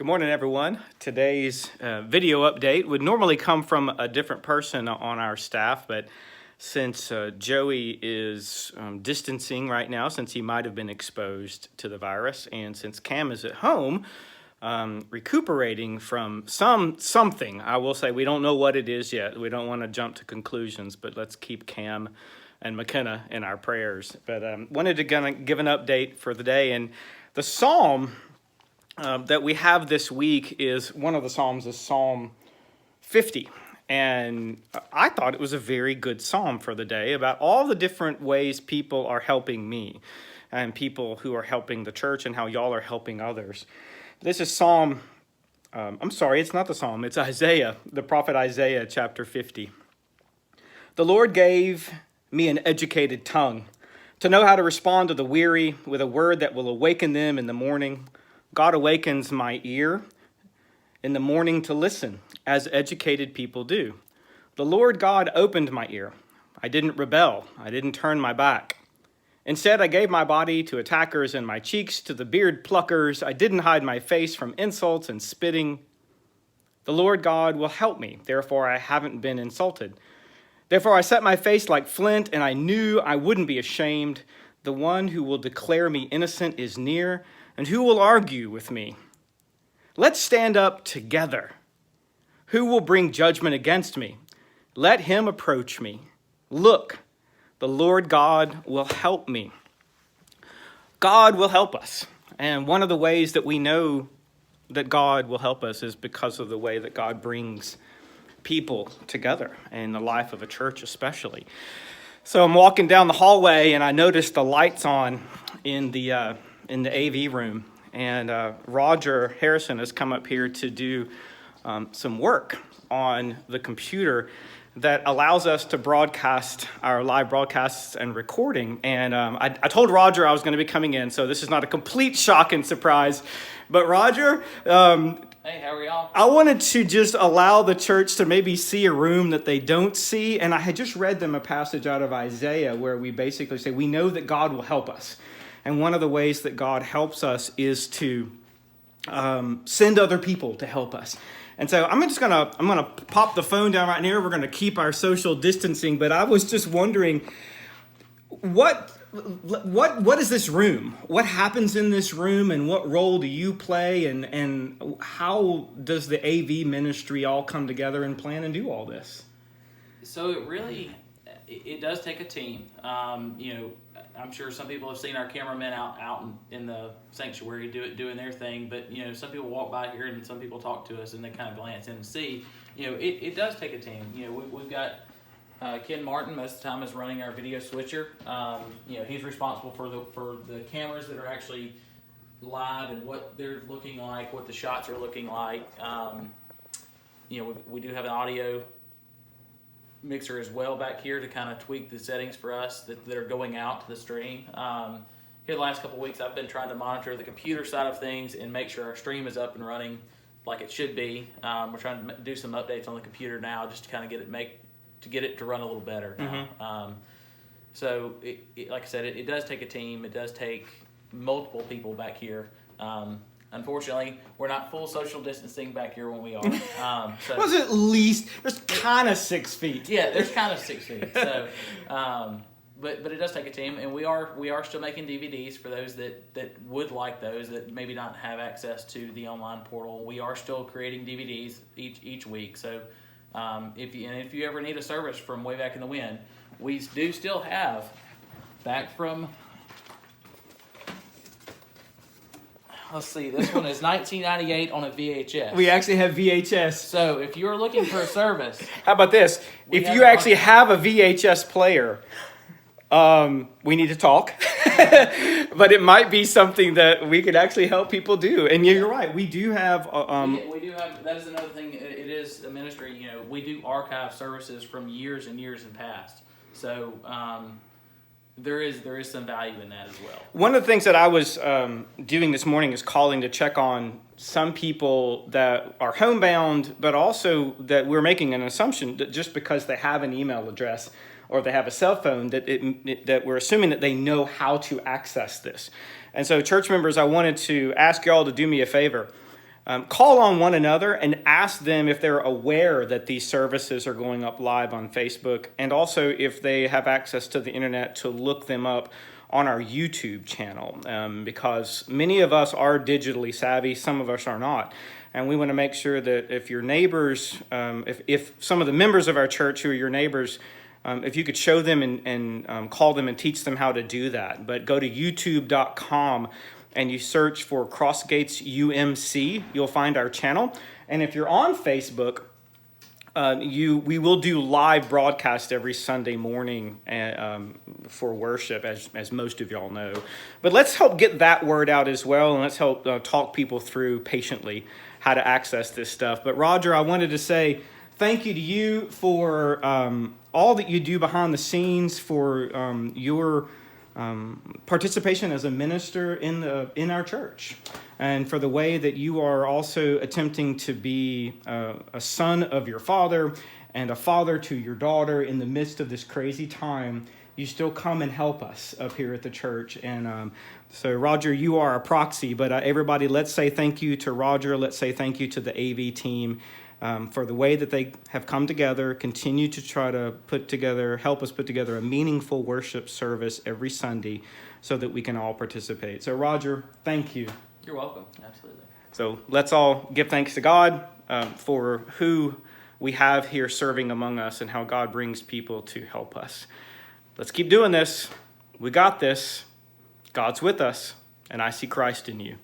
Good morning, everyone. Today's video update would normally come from a different person on our staff, but since Joey is distancing right now, since he might have been exposed to the virus, and since Cam is at home recuperating from something, I will say we don't know what it is yet. We don't want to jump to conclusions, but let's keep Cam and McKenna in our prayers. But wanted to give an update for the day, and the psalm that we have this week is one of the Psalms is Psalm 50. And I thought it was a very good psalm for the day about all the different ways people are helping me and people who are helping the church and how y'all are helping others. This is it's not the psalm, it's Isaiah, the prophet Isaiah, chapter 50. The Lord gave me an educated tongue to know how to respond to the weary with a word that will awaken them in the morning. God awakens my ear in the morning to listen, as educated people do. The Lord God opened my ear. I didn't rebel. I didn't turn my back. Instead, I gave my body to attackers and my cheeks to the beard pluckers. I didn't hide my face from insults and spitting. The Lord God will help me. Therefore, I haven't been insulted. Therefore, I set my face like flint, and I knew I wouldn't be ashamed. The one who will declare me innocent is near, and who will argue with me? Let's stand up together. Who will bring judgment against me? Let him approach me. Look, the Lord God will help me. God will help us. And one of the ways that we know that God will help us is because of the way that God brings people together in the life of a church especially. So I'm walking down the hallway and I noticed the lights on in the AV room, and Roger Harrison has come up here to do some work on the computer that allows us to broadcast our live broadcasts and recording. And I told Roger I was going to be coming in, so this is not a complete shock and surprise. But Roger, hey, how are y'all? I wanted to just allow the church to maybe see a room that they don't see. And I had just read them a passage out of Isaiah where we basically say we know that God will help us. And one of the ways that God helps us is to send other people to help us. And so I'm gonna pop the phone down right here. We're gonna keep our social distancing. But I was just wondering, what is this room? What happens in this room, and what role do you play? And how does the AV ministry all come together and plan and do all this? So it does take a team. I'm sure some people have seen our cameramen out in the sanctuary doing their thing, but some people walk by here and some people talk to us and they kind of glance in and see. It does take a team. We've got Ken Martin most of the time is running our video switcher. He's responsible for the cameras that are actually live and what they're looking like, what the shots are looking like. We do have an audio mixer as well back here to kind of tweak the settings for us that are going out to the stream. Here the last couple of weeks I've been trying to monitor the computer side of things and make sure our stream is up and running like it should be. We're trying to do some updates on the computer now just to kind of get it to run a little better now. Mm-hmm. So like I said, it does take a team. It does take multiple people back here. Unfortunately, we're not full social distancing back here when we are. Was at least there's kind of 6 feet. Yeah, there's kind of 6 feet. So, but it does take a team, and we are still making DVDs for those that would like those that maybe not have access to the online portal. We are still creating DVDs each week. So, if you ever need a service from way back in the wind, we do still have back from. Let's see, this one is 1998 on a VHS. We actually have VHS. So if you're looking for a service... How about this? If you actually have a VHS player, we need to talk. But it might be something that we could actually help people do. And you're right, we do have... we do have, that is another thing, it is a ministry, we do archive services from years and years in past. So... There is some value in that as well. One of the things that I was doing this morning is calling to check on some people that are homebound, but also that we're making an assumption that just because they have an email address or they have a cell phone, that we're assuming that they know how to access this. And so church members, I wanted to ask y'all to do me a favor. call on one another and ask them if they're aware that these services are going up live on Facebook, and also if they have access to the internet to look them up on our YouTube channel, because many of us are digitally savvy, some of us are not. And we want to make sure that if your neighbors, if some of the members of our church who are your neighbors, if you could show them and call them and teach them how to do that. But go to youtube.com and you search for Crossgates UMC, you'll find our channel. And if you're on Facebook, we will do live broadcast every Sunday morning for worship, as most of y'all know. But let's help get that word out as well, and let's help talk people through patiently how to access this stuff. But Roger, I wanted to say thank you to you for all that you do behind the scenes, for your participation as a minister in our church, and for the way that you are also attempting to be a son of your father and a father to your daughter in the midst of this crazy time. You still come and help us up here at the church. And so, Roger, you are a proxy, but everybody, let's say thank you to Roger. Let's say thank you to the AV team for the way that they have come together, continue to try to help us put together a meaningful worship service every Sunday so that we can all participate. So, Roger, thank you. You're welcome. Absolutely. So let's all give thanks to God for who we have here serving among us and how God brings people to help us. Let's keep doing this. We got this. God's with us, and I see Christ in you.